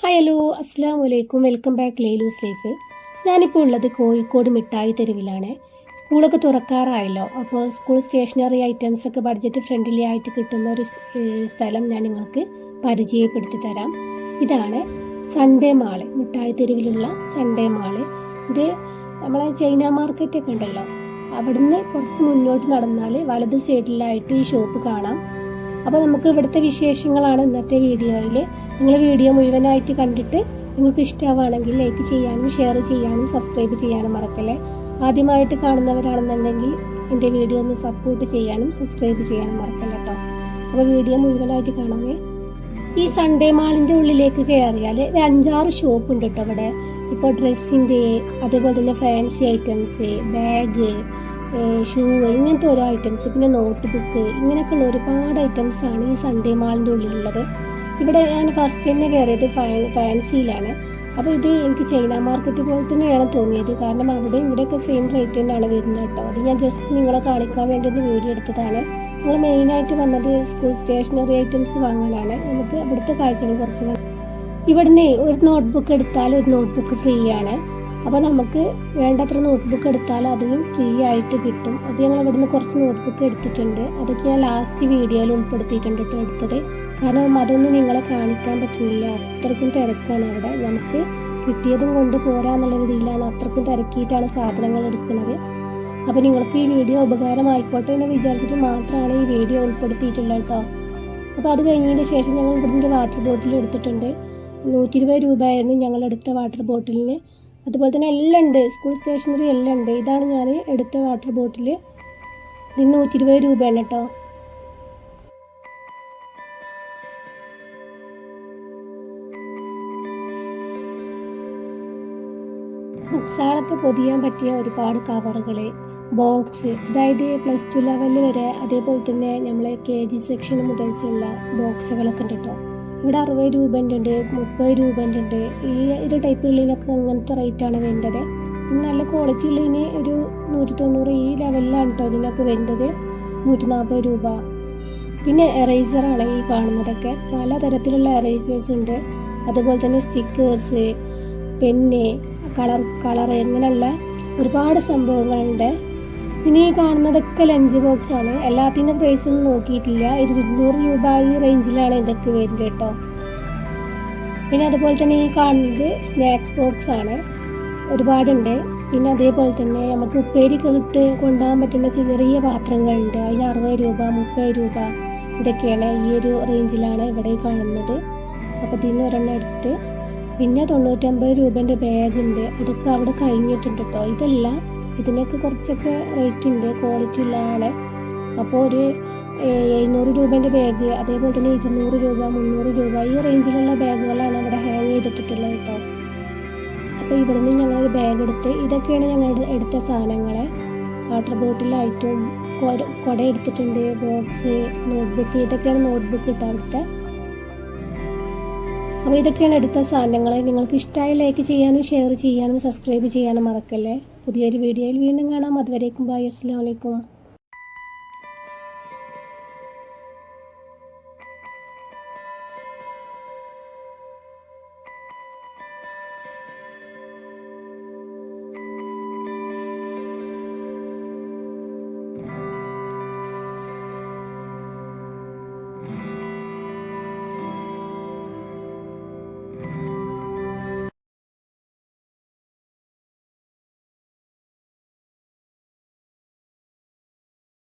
Hi hello അസ്സാം വലൈക്കും welcome back ലൈലൂസ് life. ഞാനിപ്പോൾ ഉള്ളത് കോഴിക്കോട് മിഠായി തെരുവിലാണ്. സ്കൂളൊക്കെ തുറക്കാറായല്ലോ, അപ്പോൾ സ്കൂൾ സ്റ്റേഷനറി ഐറ്റംസ് ഒക്കെ ബഡ്ജറ്റ് ഫ്രണ്ട്ലി ആയിട്ട് കിട്ടുന്ന ഒരു സ്ഥലം ഞാൻ നിങ്ങൾക്ക് പരിചയപ്പെടുത്തി തരാം. ഇതാണ് സൺഡേ മാള്, മിഠായി തെരുവിലുള്ള സൺഡേ മാള്. ഇത് നമ്മളെ ചൈന മാർക്കറ്റ് ഒക്കെ ഉണ്ടല്ലോ, അവിടുന്ന് കുറച്ച് മുന്നോട്ട് നടന്നാൽ വലത് സൈഡിലായിട്ട് ഈ ഷോപ്പ് കാണാം. അപ്പോൾ നമുക്ക് ഇവിടുത്തെ വിശേഷങ്ങളാണ് ഇന്നത്തെ വീഡിയോയിൽ. നിങ്ങൾ വീഡിയോ മുഴുവനായിട്ട് കണ്ടിട്ട് നിങ്ങൾക്ക് ഇഷ്ടമാവുകയാണെങ്കിൽ ലൈക്ക് ചെയ്യാനും ഷെയർ ചെയ്യാനും സബ്സ്ക്രൈബ് ചെയ്യാനും മറക്കല്ലേ. ആദ്യമായിട്ട് കാണുന്നവരാണെന്നുണ്ടെങ്കിൽ എൻ്റെ വീഡിയോ ഒന്ന് സപ്പോർട്ട് ചെയ്യാനും സബ്സ്ക്രൈബ് ചെയ്യാനും മറക്കല്ല കേട്ടോ. അപ്പോൾ വീഡിയോ മുഴുവനായിട്ട് കാണാമേ. ഈ സൺഡേ മാളിൻ്റെ ഉള്ളിലേക്ക് കയറിയാൽ ഒരു 5-6 ഷോപ്പ് ഉണ്ട് കേട്ടോ ഇവിടെ. ഇപ്പോൾ ഡ്രസ്സിൻ്റെ, അതേപോലെ തന്നെ ഫാൻസി ഐറ്റംസ്, ബാഗ്, ഷൂ, ഇങ്ങനത്തെ ഓരോ ഐറ്റംസ്, പിന്നെ നോട്ട് ബുക്ക്, ഇങ്ങനെയൊക്കെയുള്ള ഒരുപാട് ഐറ്റംസാണ് ഈ സൺഡേ മാളിൻ്റെ ഉള്ളിലുള്ളത്. ഇവിടെ ഞാൻ ഫസ്റ്റ് തന്നെ കയറിയത് ഫാൻസിയിലാണ്. അപ്പോൾ ഇത് എനിക്ക് ചൈന മാർക്കറ്റ് പോലെ തന്നെയാണ് തോന്നിയത്, കാരണം അവിടെ ഇവിടെയൊക്കെ സെയിം റേറ്റ് തന്നെയാണ് വരുന്നത് കേട്ടോ. അത് ഞാൻ ജസ്റ്റ് നിങ്ങളെ കാണിക്കാൻ വേണ്ടി ഒന്ന് വീഡിയോ എടുത്തതാണ്. നമ്മൾ മെയിനായിട്ട് വന്നത് സ്കൂൾ സ്റ്റേഷനറി ഐറ്റംസ് വാങ്ങാനാണ്. നമുക്ക് ഇവിടുത്തെ കാഴ്ചകൾ കുറച്ച്. ഇവിടുന്ന് ഒരു നോട്ട്ബുക്ക് എടുത്താൽ ഒരു നോട്ട്ബുക്ക് ഫ്രീ ആണ്. അപ്പോൾ നമുക്ക് വേണ്ടത്ര നോട്ട്ബുക്ക് എടുത്താൽ അതിനും ഫ്രീ ആയിട്ട് കിട്ടും. അപ്പോൾ ഞങ്ങൾ ഇവിടുന്ന് കുറച്ച് നോട്ട്ബുക്ക് എടുത്തിട്ടുണ്ട്. അതൊക്കെ ഞാൻ ലാസ്റ്റ് വീഡിയോയിൽ ഉൾപ്പെടുത്തിയിട്ടുണ്ട് കേട്ടോ എടുത്തത്. കാരണം അതൊന്നും നിങ്ങളെ കാണിക്കാൻ പറ്റുന്നില്ല, അത്രക്കും തിരക്കാണ് അവിടെ. നമുക്ക് കിട്ടിയതും കൊണ്ട് പോരാന്നുള്ള രീതിയിലാണ്, അത്രക്കും തിരക്കിയിട്ടാണ് സാധനങ്ങൾ എടുക്കുന്നത്. അപ്പോൾ നിങ്ങൾക്ക് ഈ വീഡിയോ ഉപകാരമായിക്കോട്ടെ എന്ന് വിചാരിച്ചിട്ട് മാത്രമാണ് ഈ വീഡിയോ ഉൾപ്പെടുത്തിയിട്ടുള്ളത് കേട്ടോ. അപ്പോൾ അത് കഴിഞ്ഞതിന് ശേഷം ഞങ്ങൾ ഇവിടുന്ന് വാട്ടർ ബോട്ടിൽ എടുത്തിട്ടുണ്ട്. 120 രൂപയായിരുന്നു ഞങ്ങളെടുത്ത വാട്ടർ ബോട്ടിലിന്. അതുപോലെ തന്നെ എല്ലാം ഉണ്ട്, സ്കൂൾ സ്റ്റേഷനറി എല്ലാം ഉണ്ട്. ഇതാണ് ഞാൻ എടുത്ത വാട്ടർ ബോട്ടിൽ. ഇതിന് 120 രൂപയാണ് കേട്ടോ. ബുക്സാളൊക്കെ പൊതിയാൻ പറ്റിയ ഒരുപാട് കവറുകൾ, ബോക്സ്, അതായത് +2 ലെവലിൽ വരെ, അതേപോലെ തന്നെ നമ്മളെ KG സെക്ഷൻ മുതൽച്ചുള്ള ബോക്സുകളൊക്കെ ഉണ്ട് കേട്ടോ. ഇവിടെ 60 രൂപൻ്റെ ഉണ്ട്, 30 രൂപൻ്റെ ഉണ്ട്. ഈ ഒരു ടൈപ്പുകളിലൊക്കെ അങ്ങനത്തെ റേറ്റാണ് വേണ്ടത്. പിന്നെ നല്ല ക്വാളിറ്റി ഉള്ളതിന് ഒരു 190 ഈ ലെവലിലാണ് കേട്ടോ ഇതിനൊക്കെ വേണ്ടത്. 140 രൂപ. പിന്നെ എറേസറാണ് ഈ കാണുന്നതൊക്കെ. പലതരത്തിലുള്ള എറേസേഴ്സ് ഉണ്ട്. അതുപോലെ തന്നെ സ്റ്റിക്കേഴ്സ്, പെന്ന്, കളർ ഇങ്ങനെയുള്ള ഒരുപാട് സംഭവങ്ങളുണ്ട്. പിന്നെ ഈ കാണുന്നതൊക്കെ ലഞ്ച് ബോക്സ് ആണ്. എല്ലാത്തിൻ്റെ പ്രൈസ് ഒന്നും നോക്കിയിട്ടില്ല. 200 രൂപ ഈ റേഞ്ചിലാണ് ഇതൊക്കെ വരുന്നത് കേട്ടോ. പിന്നെ അതുപോലെ തന്നെ ഈ കാണുന്നത് സ്നാക്സ് ബോക്സ് ആണ്, ഒരുപാടുണ്ട്. പിന്നെ അതേപോലെ തന്നെ നമുക്ക് ഉപ്പേരിയൊക്കെ കൊണ്ടുപോകാൻ പറ്റുന്ന ചെറിയ പാത്രങ്ങളുണ്ട്. അതിന് 60 രൂപ, 30 രൂപ, ഇതൊക്കെയാണ് ഈ ഒരു റേഞ്ചിലാണ് ഇവിടെ കാണുന്നത്. അപ്പോൾ ഇതിന് ഒരെണ്ണം എടുത്ത്. പിന്നെ 99 രൂപേൻ്റെ ബാഗുണ്ട്. അതൊക്കെ അവിടെ കഴിഞ്ഞിട്ടുണ്ട് കേട്ടോ. ഇതെല്ലാം ഇതിനൊക്കെ കുറച്ചൊക്കെ റേറ്റ് ഉണ്ട്, ക്വാളിറ്റി ഉള്ളതാണ്. അപ്പോൾ ഒരു 700 രൂപേൻ്റെ ബാഗ്, അതേപോലെ തന്നെ 200 രൂപ, 300 രൂപ ഈ റേഞ്ചിലുള്ള ബാഗുകളാണ് അവിടെ ഹാങ് ചെയ്തിട്ടുള്ളത് കേട്ടോ. അപ്പോൾ ഇവിടെ നിന്ന് ഞങ്ങളൊരു ബാഗ് എടുത്ത്. ഇതൊക്കെയാണ് ഞങ്ങൾ എടുത്ത സാധനങ്ങൾ. വാട്ടർ ബോട്ടിലായിട്ടും കുട എടുത്തിട്ടുണ്ട്, ബോക്സ്, നോട്ട്ബുക്ക്. ഇതൊക്കെയാണ് നോട്ട്ബുക്ക് ഇട്ട് അവിടുത്തെ. അപ്പോൾ ഇതൊക്കെയാണ് എടുത്ത സാധനങ്ങൾ. നിങ്ങൾക്ക് ഇഷ്ടമായ ലൈക്ക് ചെയ്യാനും ഷെയർ ചെയ്യാനും സബ്സ്ക്രൈബ് ചെയ്യാനും മറക്കല്ലേ. പുതിയൊരു വീഡിയോയിൽ വീണ്ടും കാണാം. അതുവരേക്കും ബൈ. അസ്സലാമു അലൈക്കും.